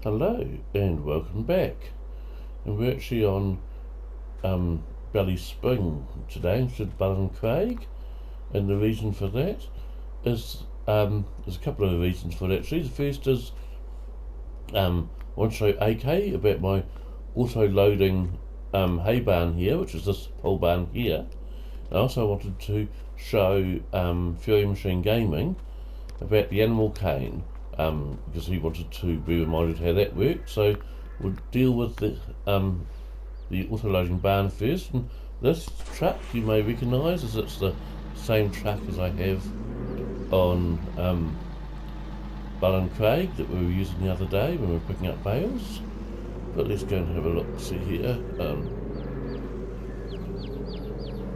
Hello and welcome back. And we're actually on Belly Spring today instead of Ballin Craig, and the reason for that is there's a couple of reasons for that actually. The first is I want to show AK about my auto-loading hay barn here, which is this pole barn here. I also wanted to show Fury Machine Gaming about the animal cane, because he wanted to be reminded how that worked. So we'll deal with the auto-loading barn first. And this truck you may recognise, as it's the same truck as I have on Ballin Craig that we were using the other day when we were picking up bales. But let's go and have a look, see here.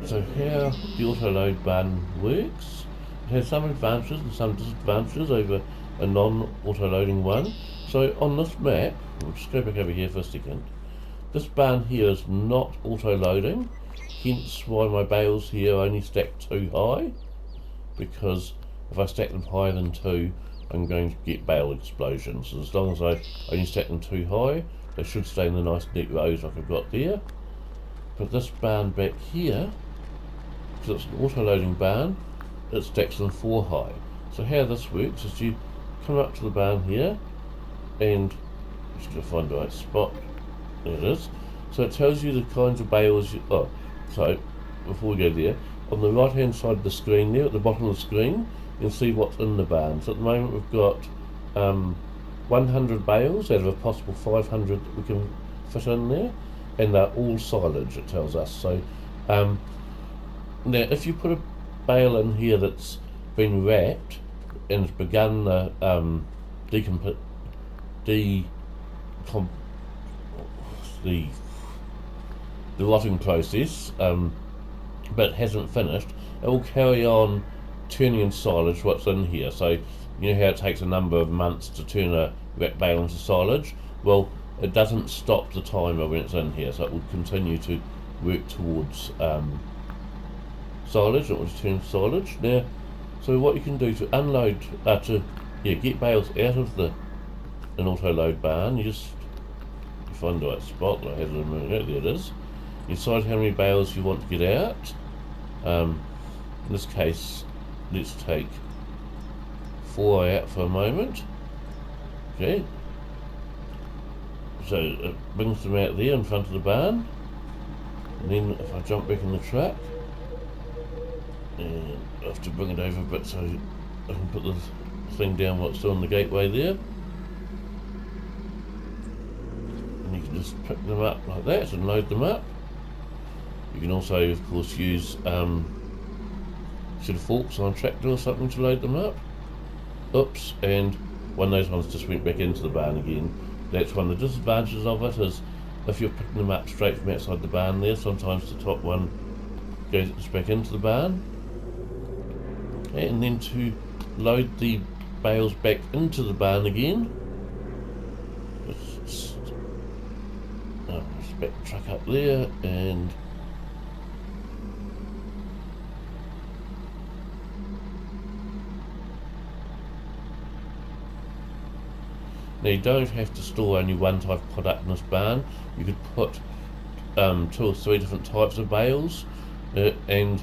So how the auto-load barn works. It has some advantages and some disadvantages over a non-auto-loading one. So on this map, we'll just go back over here for a second. This barn here is not auto-loading, hence why my bales here only stack 2 high, because if I stack them higher than 2, I'm going to get bale explosions. So as long as I only stack them 2 high, they should stay in the nice neat rows like I've got there. But this barn back here, because it's an auto-loading barn, it stacks them 4 high. So how this works is you come up to the barn here, and just gotta find the right spot. There it is. So it tells you the kinds of bales you, so before we go there, on the right hand side of the screen there, at the bottom of the screen, you'll see what's in the barn. So at the moment we've got 100 bales out of a possible 500 that we can fit in there, and they're all silage, it tells us. So now if you put a bale in here that's been wrapped and has begun the the rotting process, but hasn't finished, it will carry on turning in silage what's in here. So you know how it takes a number of months to turn a wrapped bale into silage? Well, it doesn't stop the timer when it's in here, so it will continue to work towards silage. It will turn silage. Now, so what you can do to unload, get bales out of an auto-load barn, you find the right spot. I have it a minute. There it is. You decide how many bales you want to get out. In this case, let's take 4 out for a moment. Okay. So it brings them out there in front of the barn, and then if I jump back in the truck, and I have to bring it over a bit so I can put the thing down while it's still on the gateway there. And you can just pick them up like that and load them up. You can also, of course, use forks on a tractor or something to load them up. Oops, and one of those ones just went back into the barn again. That's one of the disadvantages of it, is if you're picking them up straight from outside the barn there, sometimes the top one goes back into the barn. And then to load the bales back into the barn again, just back the truck up there, and now you don't have to store only one type of product in this barn. You could put 2 or 3 different types of bales, and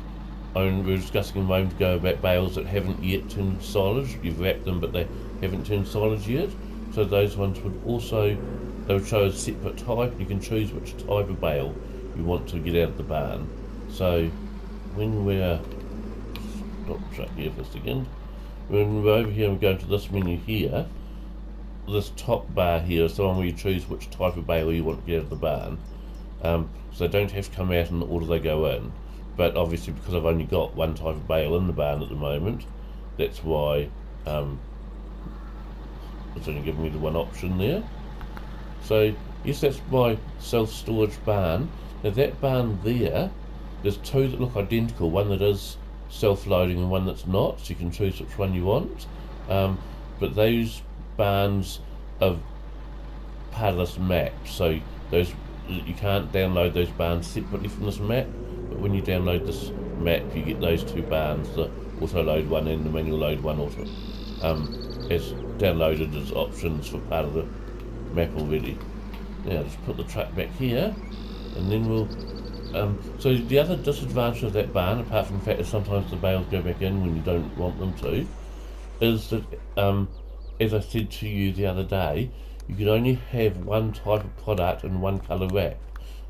we're discussing a moment ago about bales that haven't yet turned silage. You've wrapped them but they haven't turned silage yet, so those ones would also, they would show a separate type. You can choose which type of bale you want to get out of the barn. So when we're, stop the truck here for a second, when we're over here and we go to this menu here, this top bar here is the one where you choose which type of bale you want to get out of the barn. So they don't have to come out in the order they go in. But obviously, because I've only got one type of bale in the barn at the moment, that's why it's only giving me the one option there. So yes, that's my self-storage barn. Now that barn there, there's 2 that look identical, one that is self-loading and one that's not, so you can choose which one you want. But those barns are part of this map, so those, you can't download those barns separately from this map, but when you download this map you get those 2 barns, the auto load one and the manual load one, as downloaded as options for part of the map already. Now just put the truck back here, and then we'll. So the other disadvantage of that barn, apart from the fact that sometimes the bales go back in when you don't want them to, is that, as I said to you the other day, you can only have one type of product in one colour wrap.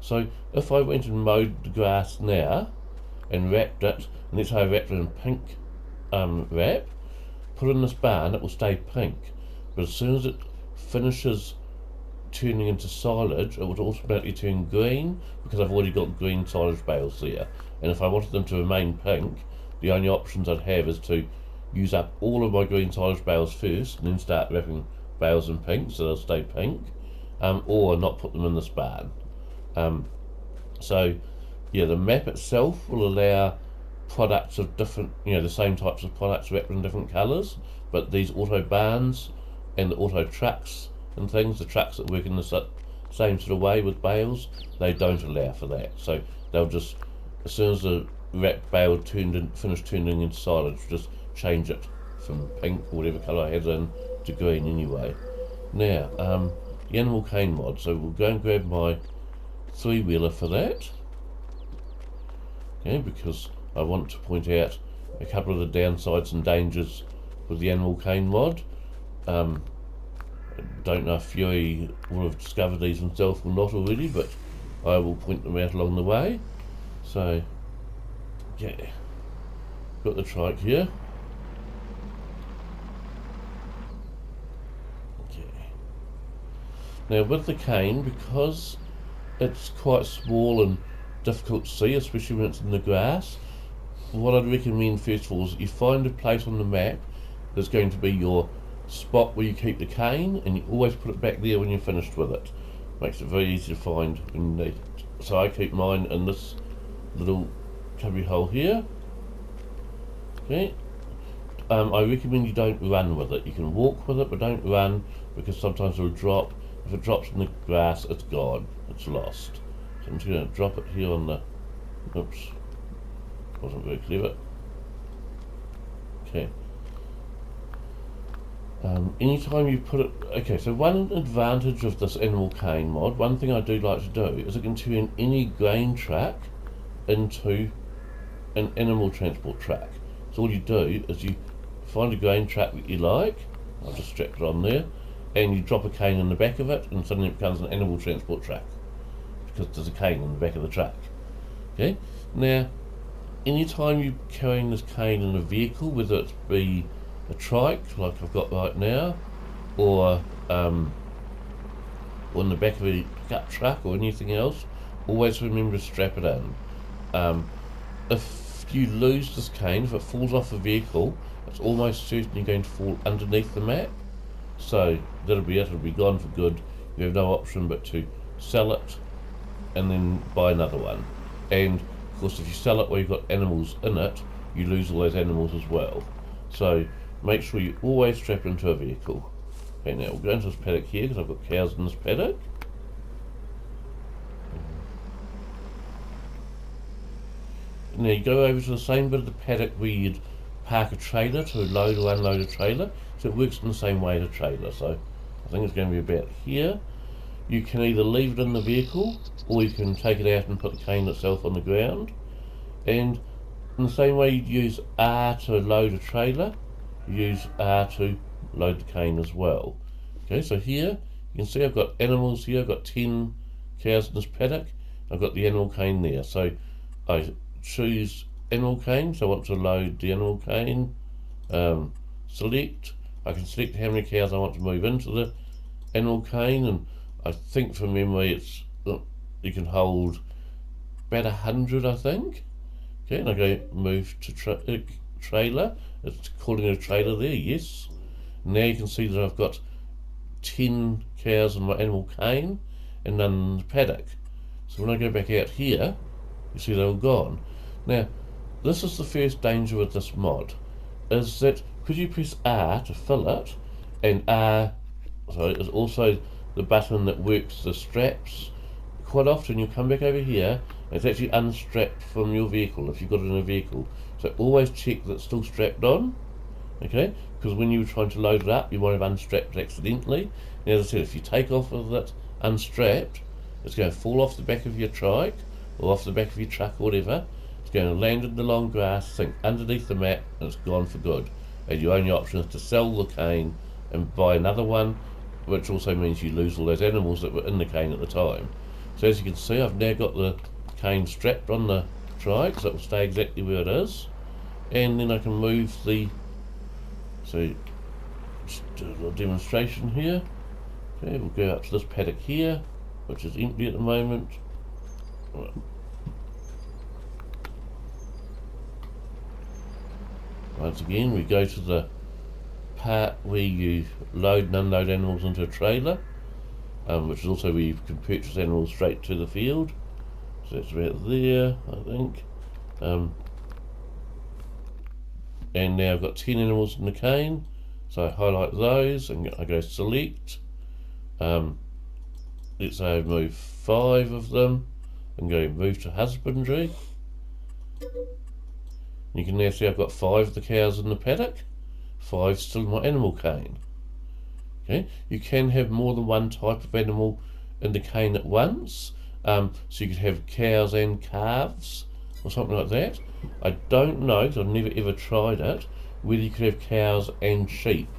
So if I went and mowed the grass now and wrapped it, and let's say I wrapped it in pink wrap, put it in this barn, it will stay pink. But as soon as it finishes turning into silage, it would automatically turn green because I've already got green silage bales there. And if I wanted them to remain pink, the only options I'd have is to use up all of my green silage bales first and then start wrapping bales in pink so they'll stay pink, or not put them in this barn. So yeah, the map itself will allow products of different, the same types of products wrapped in different colours, but these auto barns and the auto trucks and things, the trucks that work in the same sort of way with bales, they don't allow for that. So they'll just, as soon as the wrapped bale finished turning into silage, just change it from pink or whatever colour I had in to green anyway. Now, the animal cane mod, so we'll go and grab my 3-wheeler for that. Okay, because I want to point out a couple of the downsides and dangers with the animal cane mod. I don't know if Fury will have discovered these himself or not already, but I will point them out along the way. So, yeah, got the trike here. Okay. Now with the cane, because it's quite small and difficult to see, especially when it's in the grass, what I'd recommend first of all is you find a place on the map that's going to be your spot where you keep the cane, and you always put it back there when you're finished with it. Makes it very easy to find when you need it. So I keep mine in this little cubby hole here. Okay. I recommend you don't run with it. You can walk with it, but don't run, because sometimes it'll drop. If it drops in the grass, it's gone. It's lost. So I'm just going to drop it here on the... Oops. Wasn't very clever. Okay. Anytime you put it... Okay, so one advantage of this animal cane mod, one thing I do like to do, is it can turn any grain truck into an animal transport truck. So all you do is you find a grain truck that you like, I'll just strap it on there, and you drop a cane in the back of it, and suddenly it becomes an animal transport truck, because there's a cane in the back of the truck. Okay, now anytime you're carrying this cane in a vehicle, whether it be a trike like I've got right now, or in the back of a pickup truck or anything else, always remember to strap it in. If you lose this cane, if it falls off the vehicle, it's almost certainly going to fall underneath the map, so that'll be it, it'll be gone for good. You have no option but to sell it and then buy another one. And of course, if you sell it while you've got animals in it, you lose all those animals as well. So make sure you always strap it into a vehicle. Okay, now we'll go into this paddock here because I've got cows in this paddock. Now you go over to the same bit of the paddock where you'd park a trailer to load or unload a trailer. So it works in the same way as a trailer. So I think it's going to be about here. You can either leave it in the vehicle, or you can take it out and put the cane itself on the ground. And in the same way you'd use R to load a trailer, you use R to load the cane as well. Okay, so here you can see I've got animals here. I've got 10 cows in this paddock. I've got the animal cane there. So I choose animal cane, so I want to load the animal cane. Select. I can select how many cows I want to move into the animal cane, and I think from memory it's you can hold about 100, I think. Okay, and I go move to trailer. It's calling it a trailer there, yes. Now you can see that I've got 10 cows in my animal cane and none in the paddock. So when I go back out here, you see they're all gone. Now, this is the first danger with this mod, is that because you press R to fill it, and R is also the button that works the straps, quite often you'll come back over here and it's actually unstrapped from your vehicle if you've got it in a vehicle. So always check that it's still strapped on, Okay, because when you were trying to load it up, you might have unstrapped it accidentally. And as I said, if you take off of it unstrapped, it's going to fall off the back of your trike or off the back of your truck or whatever. It's going to land in the long grass, sink underneath the mat, and it's gone for good. And your only option is to sell the cane and buy another one, which also means you lose all those animals that were in the cane at the time. So as you can see, I've now got the cane strapped on the trike, so it will stay exactly where it is. And then I can move the, so just do a little demonstration here. Okay, we'll go up to this paddock here, which is empty at the moment. Right. Once again, we go to the part where you load and unload animals into a trailer, which is also where you can purchase animals straight to the field. So it's about there, I think. And now I've got 10 animals in the cane, so I highlight those and I go select. Let's say I move 5 of them and go move to husbandry. You can now see I've got 5 of the cows in the paddock, 5 still in my animal cane. Okay, you can have more than one type of animal in the cane at once, so you could have cows and calves or something like that. I don't know, because I've never ever tried it, whether you could have cows and sheep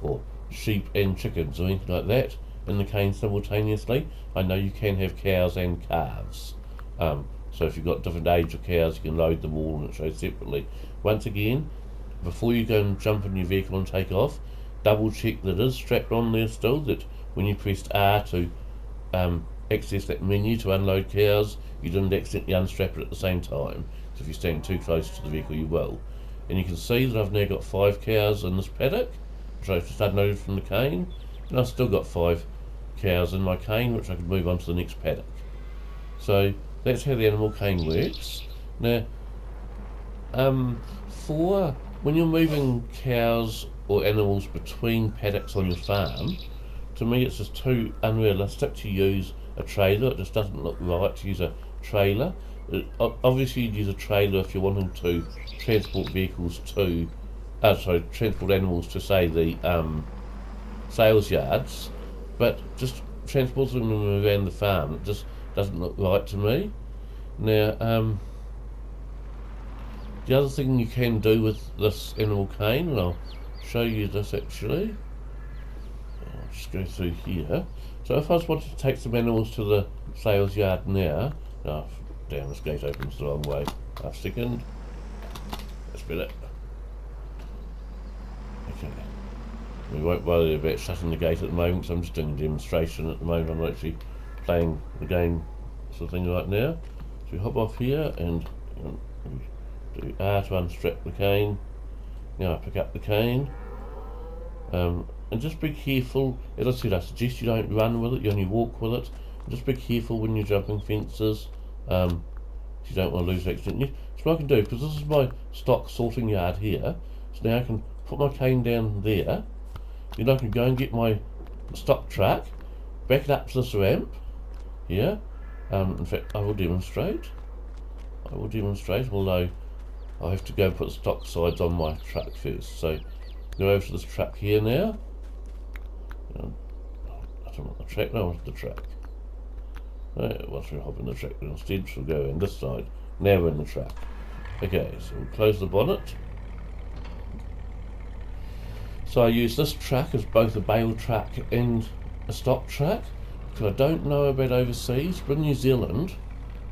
or sheep and chickens or anything like that in the cane simultaneously. I know you can have cows and calves. So if you've got different age of cows, you can load them all and it shows separately. Once again, before you go and jump in your vehicle and take off, double check that it is strapped on there still, that when you pressed R to access that menu to unload cows, you didn't accidentally unstrap it at the same time. So if you're standing too close to the vehicle, you will. And you can see that I've now got 5 cows in this paddock, which I've just unloaded from the cane, and I've still got 5 cows in my cane, which I can move on to the next paddock. So that's how the animal cane works. Now, for when you're moving cows or animals between paddocks on your farm, to me it's just too unrealistic to use a trailer. It just doesn't look right to use a trailer. Obviously you'd use a trailer if you're wanting to transport vehicles to, transport animals to say the sales yards, but just transporting them around the farm, it just doesn't look right to me. Now, the other thing you can do with this animal cane, and I'll show you this actually, I'll just go through here. So if I was wanting to take some animals to the sales yard now, damn, this gate opens the wrong way, half a second, that's better. Okay, we won't worry about shutting the gate at the moment, so I'm just doing a demonstration at the moment. I'm not actually playing the game sort of thing right now. So we hop off here and do R to unstrap the cane. Now I pick up the cane, and just be careful. As I said, I suggest you don't run with it, you only walk with it. Just be careful when you're jumping fences, you don't want to lose accidentally. So what I can do, because this is my stock sorting yard here, so now I can put my cane down there, then I can go and get my stock truck, back it up to this ramp here. In fact, I will demonstrate, although I have to go and put the stock sides on my truck first. So go over to this truck here now. I don't want the track, no, I want the truck. Once we hop in the truck, instead we'll go in this side. Now we're in the truck. Okay, so we'll close the bonnet. So I use this truck as both a bale truck and a stock truck, because I don't know about overseas, but in New Zealand,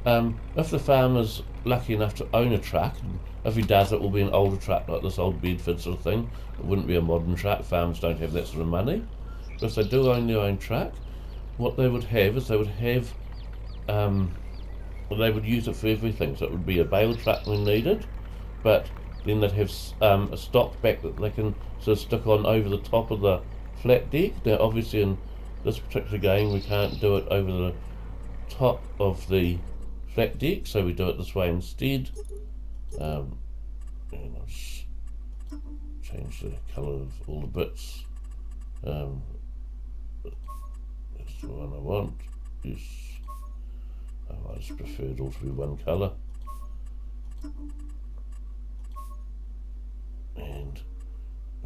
if the farmer's lucky enough to own a truck, if he does, it will be an older truck like this old Bedford sort of thing. It wouldn't be a modern truck. Farmers don't have that sort of money. But if they do own their own truck, what they would have is they would use it for everything. So it would be a bale truck when needed, but then they'd have a stock back that they can sort of stick on over the top of the flat deck. Now obviously in this particular game we can't do it over the top of the flat deck, so we do it this way instead. And I'll just change the colour of all the bits. That's the one I want. Yes. I just prefer it all to be one colour. And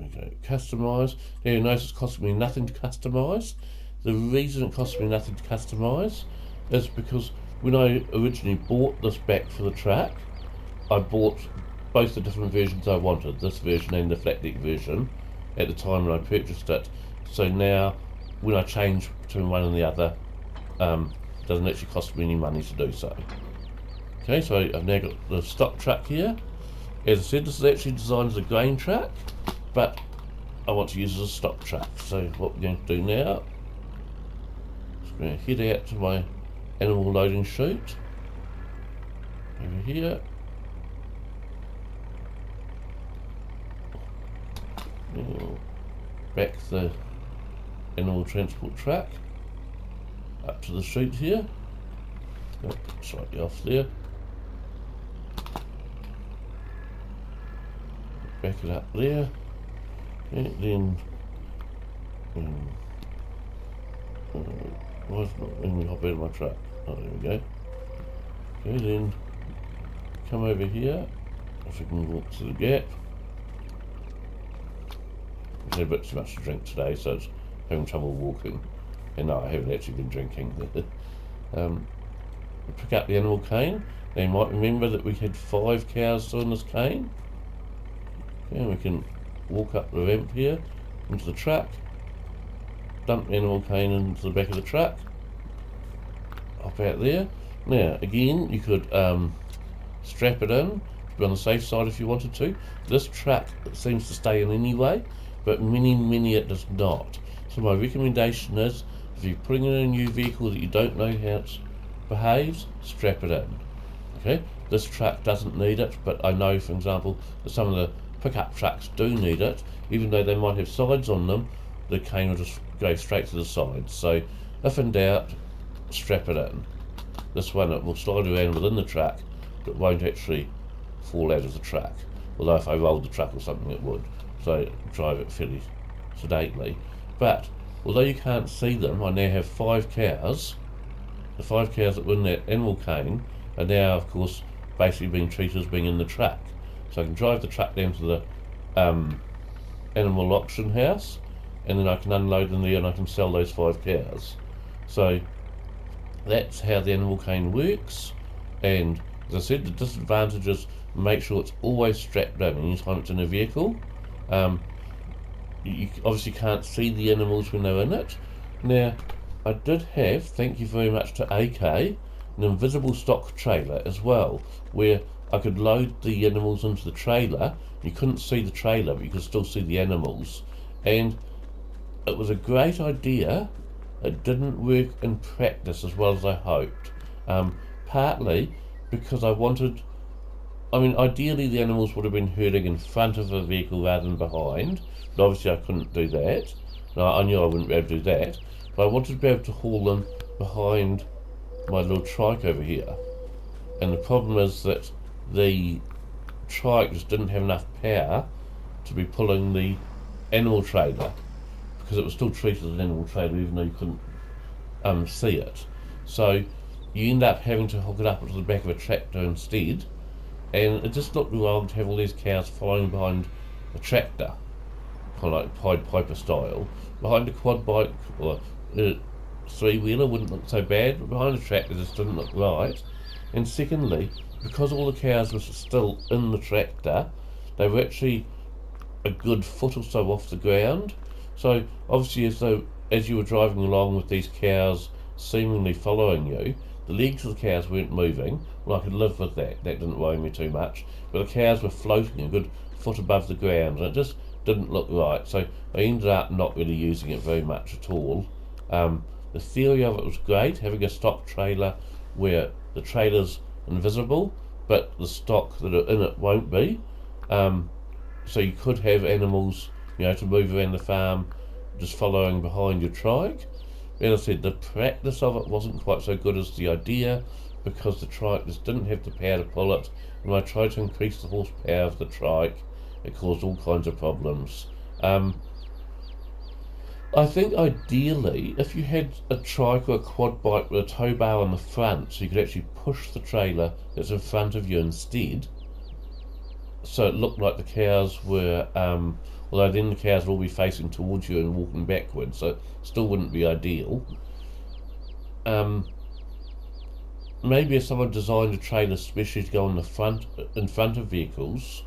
Okay, customise. Now you notice it's costing me nothing to customise. The reason it cost me nothing to customise is because when I originally bought this back for the track, I bought both the different versions I wanted, this version and the flat deck version, at the time when I purchased it. So now, when I change between one and the other, it doesn't actually cost me any money to do so. Okay, so I've now got the stock truck here. As I said, this is actually designed as a grain truck, but I want to use it as a stock truck. So what we're going to do now is I'm going to head out to my animal loading chute over here. Back the animal transport truck up to the chute here. Slightly off there. Back it up there. Okay, then why is it not letting me hop out of my truck? Oh, there we go. Okay, then come over here. If we can walk to the gap. I've had a bit too much to drink today, so it's having trouble walking. And no, I haven't actually been drinking. Pick up the animal cane. Now you might remember that we had 5 cows on this cane. Okay, and we can walk up the ramp here into the truck, dump the animal cane into the back of the truck, hop out there. Now again, you could strap it in to be on the safe side if you wanted to. This truck seems to stay in anyway, but many it does not. So my recommendation is, if you're putting in a new vehicle that you don't know how it behaves, strap it in. Okay, this truck doesn't need it, but I know, for example, that some of the pickup trucks do need it. Even though they might have sides on them, the cane will just go straight to the sides. So if in doubt, strap it in. This one, it will slide around within the truck, but won't actually fall out of the truck. Although if I rolled the truck or something, it would. So drive it fairly sedately. But although you can't see them, I now have 5 cows. The 5 cows that were in that animal cane are now, of course, basically being treated as being in the truck. So I can drive the truck down to the animal auction house, and then I can unload them there and I can sell those 5 cows. So that's how the animal cane works. And as I said, the disadvantage is make sure it's always strapped in anytime it's in a vehicle. You obviously can't see the animals when they're in it. Now, I did have, thank you very much to AK, an invisible stock trailer as well, where I could load the animals into the trailer. You couldn't see the trailer, but you could still see the animals. And it was a great idea. It didn't work in practice as well as I hoped. Partly because I wanted, ideally the animals would have been herding in front of the vehicle rather than behind, but obviously I couldn't do that. No, I knew I wouldn't be able to do that, but I wanted to be able to haul them behind my little trike over here. And the problem is that the trike just didn't have enough power to be pulling the animal trailer, because it was still treated as an animal trailer even though you couldn't see it. So you end up having to hook it up onto the back of a tractor instead, and it just looked wrong to have all these cows following behind a tractor, kind of like Pied Piper style. Behind a quad bike or a 3-wheeler wouldn't look so bad, but behind a tractor just didn't look right. And secondly, because all the cows were still in the tractor, they were actually a good foot or so off the ground. So obviously as you were driving along with these cows seemingly following you, the legs of the cows weren't moving. Well, I could live with that. That didn't worry me too much. But the cows were floating a good foot above the ground, and it just didn't look right. So I ended up not really using it very much at all. The theory of it was great, having a stock trailer where the trailer's invisible, but the stock that are in it won't be. So you could have animals, to move around the farm just following behind your trike. As I said, the practice of it wasn't quite so good as the idea, because the trike just didn't have the power to pull it. When I tried to increase the horsepower of the trike, it caused all kinds of problems. I think ideally, if you had a trike or a quad bike with a tow bar on the front, so you could actually push the trailer that's in front of you instead, so it looked like the cows were, although then the cows will all be facing towards you and walking backwards, so it still wouldn't be ideal. Maybe if someone designed a trailer especially to go in front of vehicles,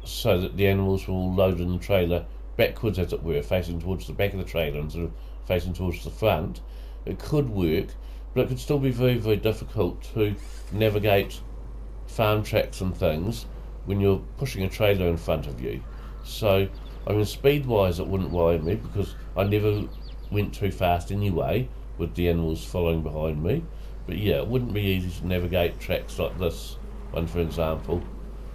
so that the animals will load in the trailer backwards, as it were, facing towards the back of the trailer instead of facing towards the front, it could work, but it could still be very, very difficult to navigate farm tracks and things when you're pushing a trailer in front of you. So, I mean, speed-wise it wouldn't worry me, because I never went too fast anyway with the animals following behind me. But yeah, it wouldn't be easy to navigate tracks like this one, for example,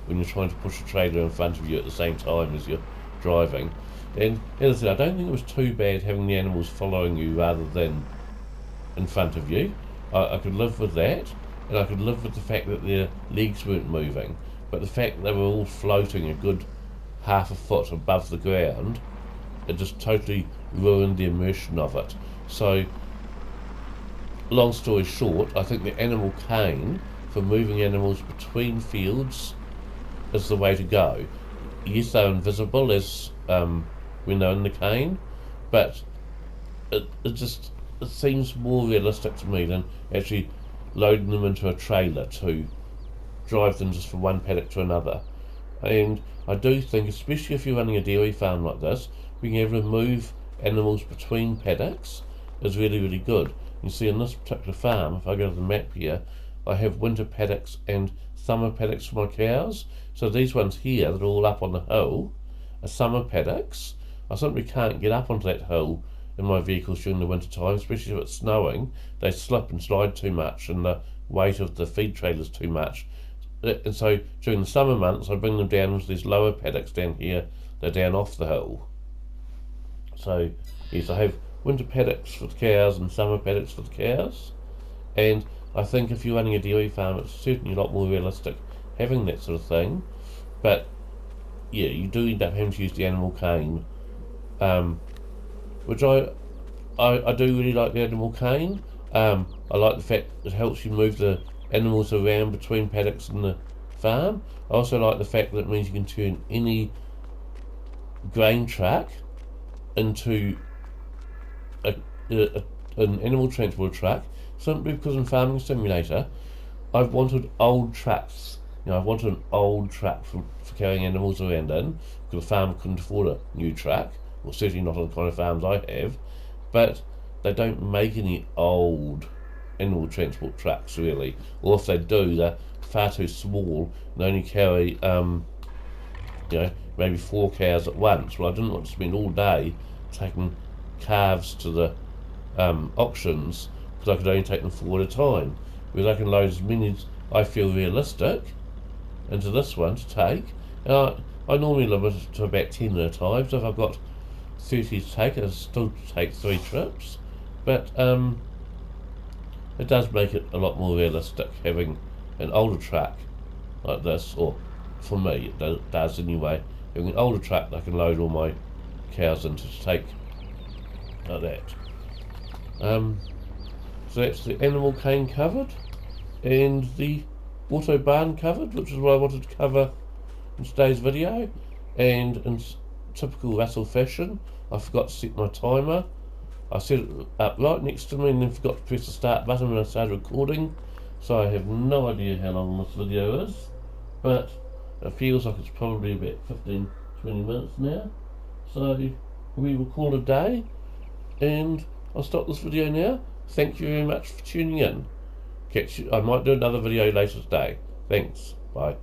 when you're trying to push a trailer in front of you at the same time as you're driving. And as I said, I don't think it was too bad having the animals following you rather than in front of you. I could live with that, and I could live with the fact that their legs weren't moving, but the fact that they were all floating a good half a foot above the ground, it just totally ruined the immersion of it. So, long story short, I think the animal cane for moving animals between fields is the way to go. Yes, they're invisible as when they're in the cane, but it seems more realistic to me than actually loading them into a trailer to drive them just from one paddock to another. And I do think, especially if you're running a dairy farm like this, being able to move animals between paddocks is really, really good. You see, in this particular farm, if I go to the map here, I have winter paddocks and summer paddocks for my cows. So these ones here that are all up on the hill are summer paddocks. I simply can't get up onto that hill in my vehicles during the winter time, especially if it's snowing. They slip and slide too much, and the weight of the feed trailer is too much. And so during the summer months, I bring them down into these lower paddocks down here. They're down off the hill. So yes, I have winter paddocks for the cows and summer paddocks for the cows. And I think if you're running a dairy farm, it's certainly a lot more realistic having that sort of thing. But yeah, you do end up having to use the animal cane, which I do really like the animal cane. I like the fact it helps you move the animals around between paddocks and the farm. I also like the fact that it means you can turn any grain truck into an animal transport truck, simply because in Farming Simulator I've wanted old trucks. I've wanted an old truck for carrying animals around in, because the farm couldn't afford a new truck, or certainly not on the kind of farms I have. But they don't make any old animal transport trucks really, or if they do, they're far too small and only carry maybe 4 cows at once. Well, I didn't want to spend all day taking calves to the auctions, because I could only take them 4 at a time, whereas I can load as many as I feel realistic into this one to take. And I normally limit it to about 10 at a time, so if I've got 30 to take, I'll still take 3 trips. But it does make it a lot more realistic having an older truck like this, or for me it does anyway, having an older truck that I can load all my cows into to take like that. So that's the animal cane covered, and the auto barn covered, which is what I wanted to cover in today's video. And in typical Russell fashion, I forgot to set my timer. I set it up right next to me and then forgot to press the start button when I started recording, so I have no idea how long this video is, but it feels like it's probably about 15-20 minutes now. So we will call it a day, and I'll stop this video now. Thank you very much for tuning in. I might do another video later today. Thanks. Bye.